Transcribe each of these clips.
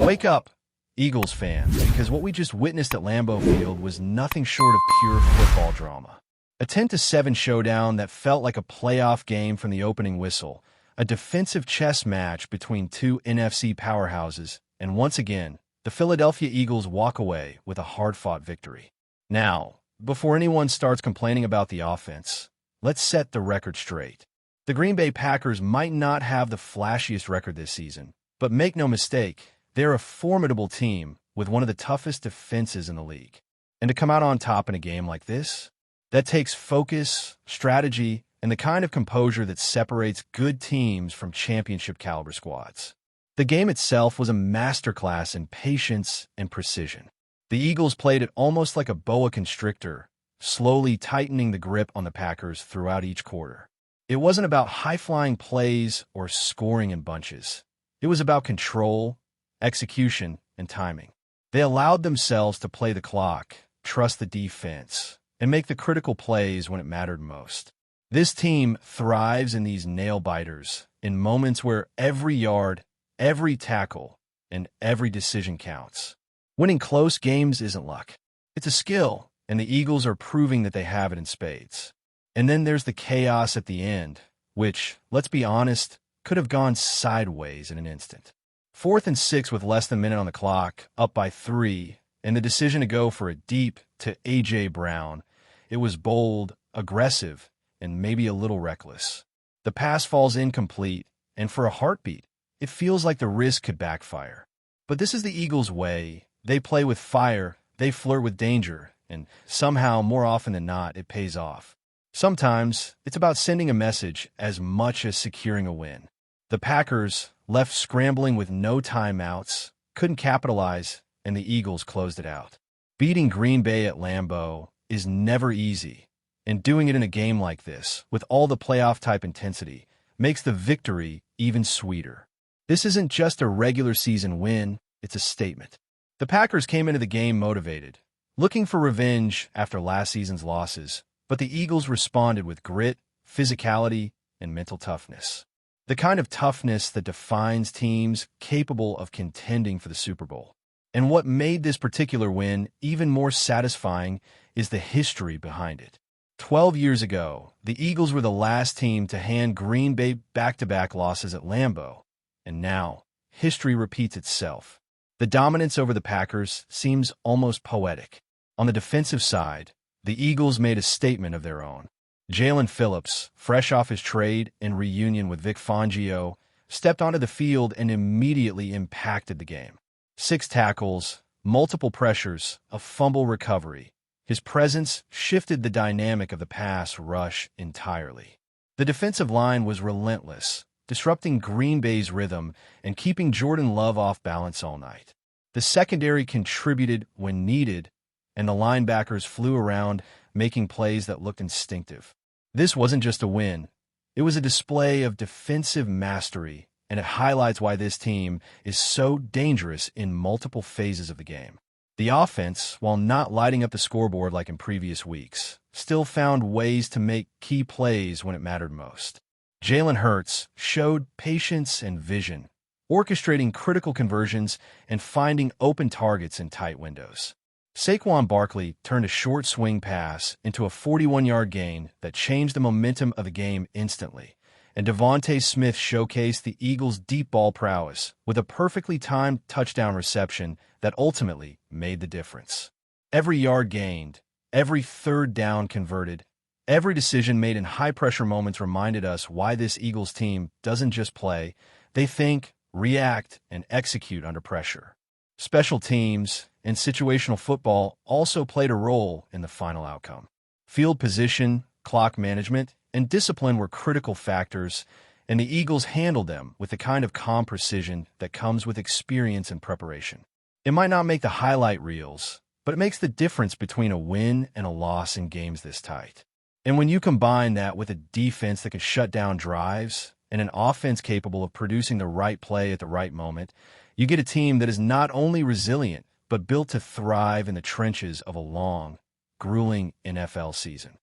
Wake up, Eagles fans, because what we just witnessed at Lambeau Field was nothing short of pure football drama. A 10-7 showdown that felt like a playoff game from the opening whistle, a defensive chess match between two NFC powerhouses, and once again, the Philadelphia Eagles walk away with a hard-fought victory. Now, before anyone starts complaining about the offense, let's set the record straight. The Green Bay Packers might not have the flashiest record this season, but make no mistake, they're a formidable team with one of the toughest defenses in the league. And to come out on top in a game like this, that takes focus, strategy, and the kind of composure that separates good teams from championship-caliber squads. The game itself was a masterclass in patience and precision. The Eagles played it almost like a boa constrictor, slowly tightening the grip on the Packers throughout each quarter. It wasn't about high-flying plays or scoring in bunches. It was about control, execution, and timing. They allowed themselves to play the clock, trust the defense, and make the critical plays when it mattered most. This team thrives in these nail-biters, in moments where every yard, every tackle, and every decision counts. Winning close games isn't luck. It's a skill, and the Eagles are proving that they have it in spades. And then there's the chaos at the end, which, let's be honest, could have gone sideways in an instant. 4th and 6 with less than a minute on the clock, up by 3, and the decision to go for a deep to A.J. Brown. It was bold, aggressive, and maybe a little reckless. The pass falls incomplete, and for a heartbeat, it feels like the risk could backfire. But this is the Eagles' way. They play with fire, they flirt with danger, and somehow, more often than not, it pays off. Sometimes, it's about sending a message as much as securing a win. The Packers, left scrambling with no timeouts, couldn't capitalize, and the Eagles closed it out. Beating Green Bay at Lambeau is never easy, and doing it in a game like this, with all the playoff-type intensity, makes the victory even sweeter. This isn't just a regular season win, it's a statement. The Packers came into the game motivated, looking for revenge after last season's losses, but the Eagles responded with grit, physicality, and mental toughness. The kind of toughness that defines teams capable of contending for the Super Bowl. And what made this particular win even more satisfying is the history behind it. 12 years ago, the Eagles were the last team to hand Green Bay back-to-back losses at Lambeau, and now history repeats itself. The dominance over the Packers seems almost poetic. On the defensive side, the Eagles made a statement of their own. Jalen Phillips, fresh off his trade and reunion with Vic Fangio, stepped onto the field and immediately impacted the game. 6 tackles, multiple pressures, a fumble recovery. His presence shifted the dynamic of the pass rush entirely. The defensive line was relentless, disrupting Green Bay's rhythm and keeping Jordan Love off balance all night. The secondary contributed when needed, and the linebackers flew around, making plays that looked instinctive. This wasn't just a win. It was a display of defensive mastery, and it highlights why this team is so dangerous in multiple phases of the game. The offense, while not lighting up the scoreboard like in previous weeks, still found ways to make key plays when it mattered most. Jalen Hurts showed patience and vision, orchestrating critical conversions and finding open targets in tight windows. Saquon Barkley turned a short swing pass into a 41-yard gain that changed the momentum of the game instantly, and Devontae Smith showcased the Eagles' deep ball prowess with a perfectly timed touchdown reception that ultimately made the difference. Every yard gained, every third down converted, every decision made in high-pressure moments reminded us why this Eagles team doesn't just play, they think, react, and execute under pressure. Special teams and situational football also played a role in the final outcome. Field position, clock management, and discipline were critical factors, and the Eagles handled them with the kind of calm precision that comes with experience and preparation. It might not make the highlight reels, but it makes the difference between a win and a loss in games this tight. And when you combine that with a defense that can shut down drives and an offense capable of producing the right play at the right moment, you get a team that is not only resilient, but built to thrive in the trenches of a long, grueling NFL season.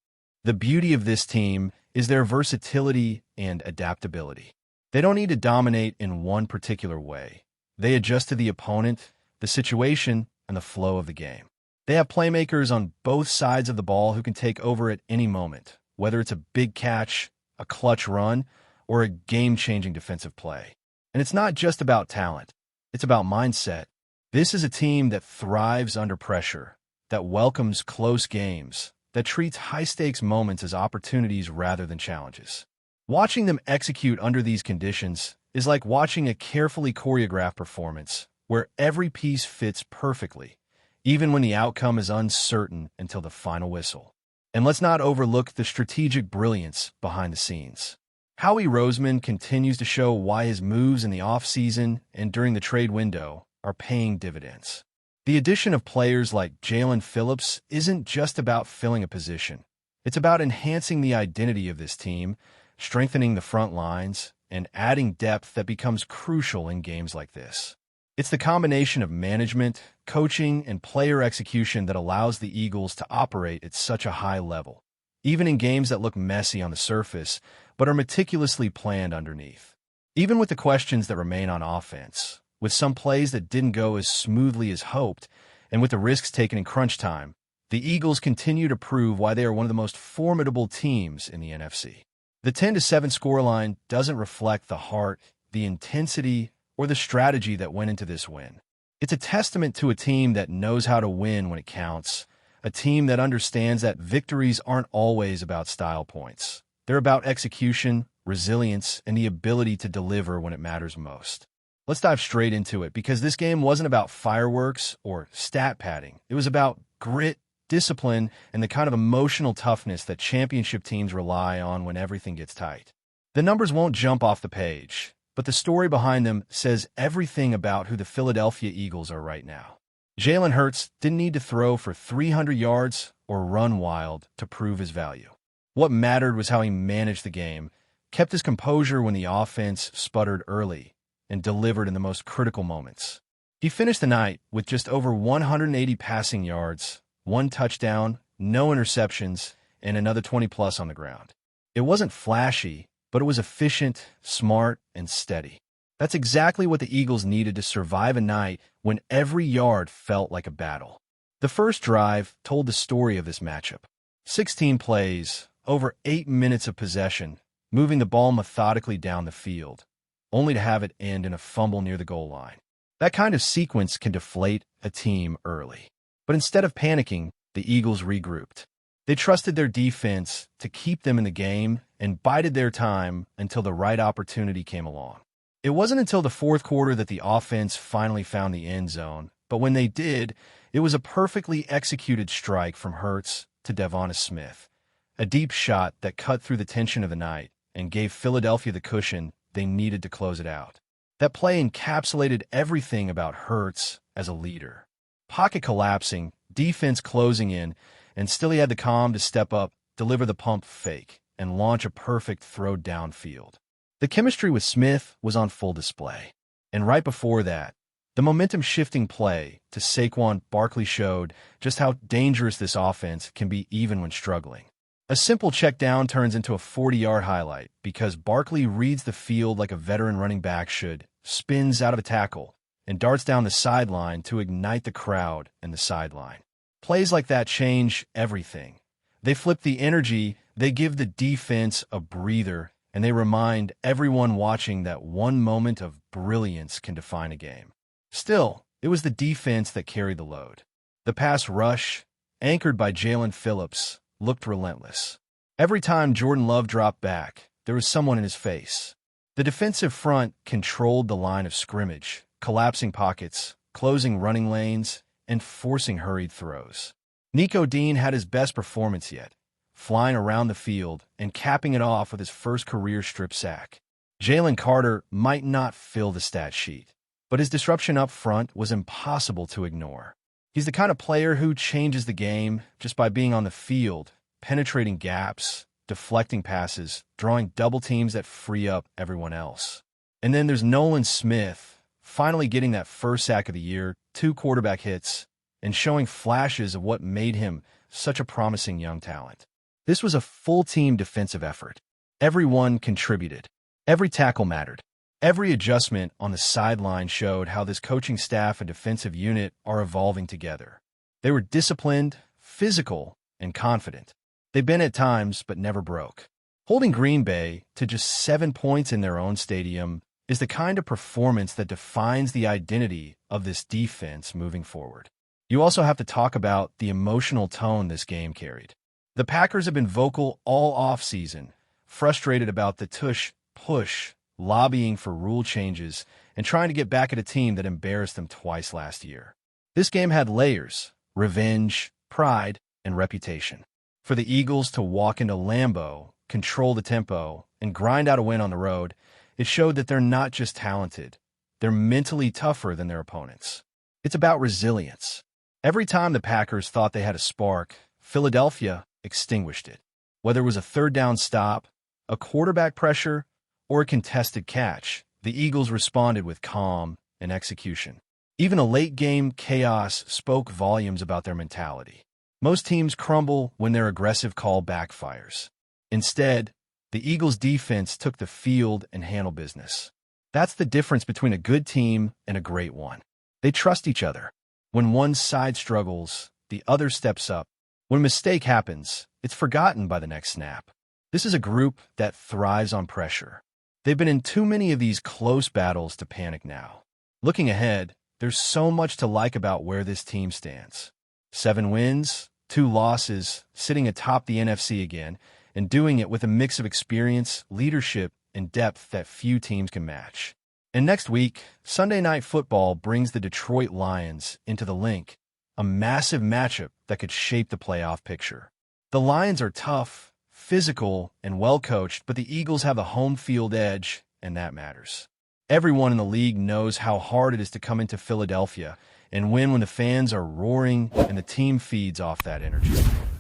The beauty of this team is their versatility and adaptability. They don't need to dominate in one particular way. They adjust to the opponent, the situation, and the flow of the game. They have playmakers on both sides of the ball who can take over at any moment, whether it's a big catch, a clutch run, or a game-changing defensive play. And it's not just about talent. It's about mindset. This is a team that thrives under pressure, that welcomes close games, that treats high-stakes moments as opportunities rather than challenges. Watching them execute under these conditions is like watching a carefully choreographed performance where every piece fits perfectly, even when the outcome is uncertain until the final whistle. And let's not overlook the strategic brilliance behind the scenes. Howie Roseman continues to show why his moves in the offseason and during the trade window are paying dividends. The addition of players like Jalen Phillips isn't just about filling a position. It's about enhancing the identity of this team, strengthening the front lines, and adding depth that becomes crucial in games like this. It's the combination of management, coaching, and player execution that allows the Eagles to operate at such a high level, even in games that look messy on the surface but are meticulously planned underneath. Even with the questions that remain on offense, with some plays that didn't go as smoothly as hoped, and with the risks taken in crunch time, the Eagles continue to prove why they are one of the most formidable teams in the NFC. The 10-7 scoreline doesn't reflect the heart, the intensity, or the strategy that went into this win. It's a testament to a team that knows how to win when it counts, a team that understands that victories aren't always about style points. They're about execution, resilience, and the ability to deliver when it matters most. Let's dive straight into it, because this game wasn't about fireworks or stat padding. It was about grit, discipline, and the kind of emotional toughness that championship teams rely on when everything gets tight. The numbers won't jump off the page, but the story behind them says everything about who the Philadelphia Eagles are right now. Jalen Hurts didn't need to throw for 300 yards or run wild to prove his value. What mattered was how he managed the game, kept his composure when the offense sputtered early, and delivered in the most critical moments. He finished the night with just over 180 passing yards, 1 touchdown, no interceptions, and another 20-plus on the ground. It wasn't flashy, but it was efficient, smart, and steady. That's exactly what the Eagles needed to survive a night when every yard felt like a battle. The first drive told the story of this matchup. 16 plays, over 8 minutes of possession, moving the ball methodically down the field, only to have it end in a fumble near the goal line. That kind of sequence can deflate a team early. But instead of panicking, the Eagles regrouped. They trusted their defense to keep them in the game and bided their time until the right opportunity came along. It wasn't until the fourth quarter that the offense finally found the end zone, but when they did, it was a perfectly executed strike from Hurts to Devonta Smith, a deep shot that cut through the tension of the night and gave Philadelphia the cushion they needed to close it out. That play encapsulated everything about Hurts as a leader. Pocket collapsing, defense closing in, and still he had the calm to step up, deliver the pump fake, and launch a perfect throw downfield. The chemistry with Smith was on full display. And right before that, the momentum-shifting play to Saquon Barkley showed just how dangerous this offense can be even when struggling. A simple check down turns into a 40-yard highlight because Barkley reads the field like a veteran running back should, spins out of a tackle, and darts down the sideline to ignite the crowd and the sideline. Plays like that change everything. They flip the energy, they give the defense a breather, and they remind everyone watching that one moment of brilliance can define a game. Still, it was the defense that carried the load. The pass rush, anchored by Jalen Phillips, looked relentless. Every time Jordan Love dropped back, there was someone in his face. The defensive front controlled the line of scrimmage, collapsing pockets, closing running lanes, and forcing hurried throws. Nico Dean had his best performance yet, flying around the field and capping it off with his first career strip sack. Jalen Carter might not fill the stat sheet, but his disruption up front was impossible to ignore. He's the kind of player who changes the game just by being on the field, penetrating gaps, deflecting passes, drawing double teams that free up everyone else. And then there's Nolan Smith, finally getting that first sack of the year, 2 quarterback hits, and showing flashes of what made him such a promising young talent. This was a full-team defensive effort. Everyone contributed. Every tackle mattered. Every adjustment on the sideline showed how this coaching staff and defensive unit are evolving together. They were disciplined, physical, and confident. They bent at times, but never broke. Holding Green Bay to just 7 points in their own stadium is the kind of performance that defines the identity of this defense moving forward. You also have to talk about the emotional tone this game carried. The Packers have been vocal all offseason, frustrated about the tush-push, lobbying for rule changes, and trying to get back at a team that embarrassed them twice last year. This game had layers: revenge, pride, and reputation. For the Eagles to walk into Lambeau, control the tempo, and grind out a win on the road, it showed that they're not just talented, they're mentally tougher than their opponents. It's about resilience. Every time the Packers thought they had a spark, Philadelphia extinguished it. Whether it was a third down stop, a quarterback pressure, or a contested catch, the Eagles responded with calm and execution. Even a late-game chaos spoke volumes about their mentality. Most teams crumble when their aggressive call backfires. Instead, the Eagles' defense took the field and handled business. That's the difference between a good team and a great one. They trust each other. When one side struggles, the other steps up. When a mistake happens, it's forgotten by the next snap. This is a group that thrives on pressure. They've been in too many of these close battles to panic now. Looking ahead, there's so much to like about where this team stands. 7 wins, 2 losses, sitting atop the NFC again, and doing it with a mix of experience, leadership, and depth that few teams can match. And next week, Sunday Night Football brings the Detroit Lions into the link, a massive matchup that could shape the playoff picture. The Lions are tough, physical, and well-coached, but the Eagles have a home field edge, and that matters. Everyone in the league knows how hard it is to come into Philadelphia and win when the fans are roaring and the team feeds off that energy.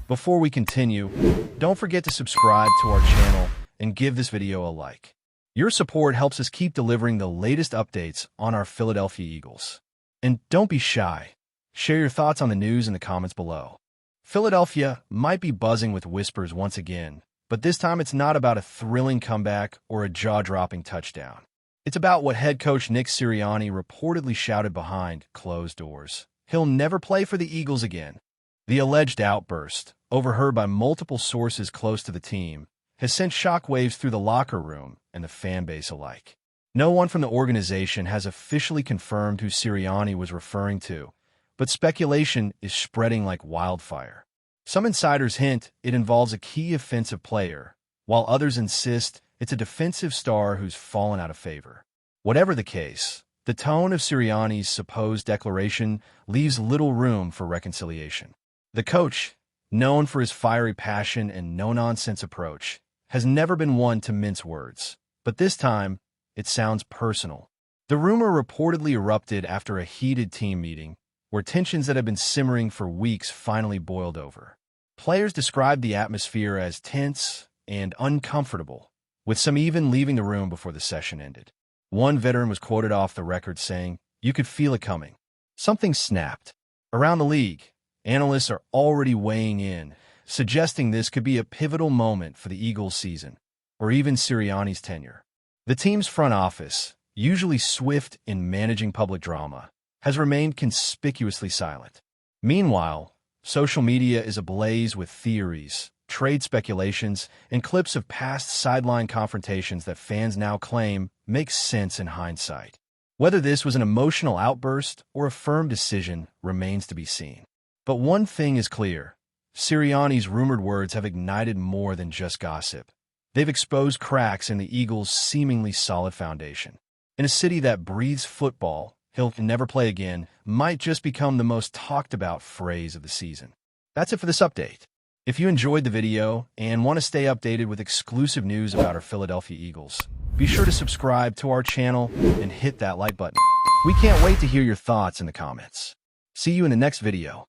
Before we continue, don't forget to subscribe to our channel and give this video a like. Your support helps us keep delivering the latest updates on our Philadelphia Eagles. And don't be shy. Share your thoughts on the news in the comments below. Philadelphia might be buzzing with whispers once again, but this time it's not about a thrilling comeback or a jaw-dropping touchdown. It's about what head coach Nick Sirianni reportedly shouted behind closed doors. He'll never play for the Eagles again. The alleged outburst, overheard by multiple sources close to the team, has sent shockwaves through the locker room and the fan base alike. No one from the organization has officially confirmed who Sirianni was referring to, but speculation is spreading like wildfire. Some insiders hint it involves a key offensive player, while others insist it's a defensive star who's fallen out of favor. Whatever the case, the tone of Sirianni's supposed declaration leaves little room for reconciliation. The coach, known for his fiery passion and no-nonsense approach, has never been one to mince words, but this time, it sounds personal. The rumor reportedly erupted after a heated team meeting, where tensions that had been simmering for weeks finally boiled over. Players described the atmosphere as tense and uncomfortable, with some even leaving the room before the session ended. One veteran was quoted off the record saying, "You could feel it coming." Something snapped. Around the league, analysts are already weighing in, suggesting this could be a pivotal moment for the Eagles' season, or even Sirianni's tenure. The team's front office, usually swift in managing public drama, has remained conspicuously silent. Meanwhile, social media is ablaze with theories, trade speculations, and clips of past sideline confrontations that fans now claim make sense in hindsight. Whether this was an emotional outburst or a firm decision remains to be seen. But one thing is clear: Sirianni's rumored words have ignited more than just gossip. They've exposed cracks in the Eagles' seemingly solid foundation. In a city that breathes football, "He'll never play again" might just become the most talked-about phrase of the season. That's it for this update. If you enjoyed the video and want to stay updated with exclusive news about our Philadelphia Eagles, be sure to subscribe to our channel and hit that like button. We can't wait to hear your thoughts in the comments. See you in the next video.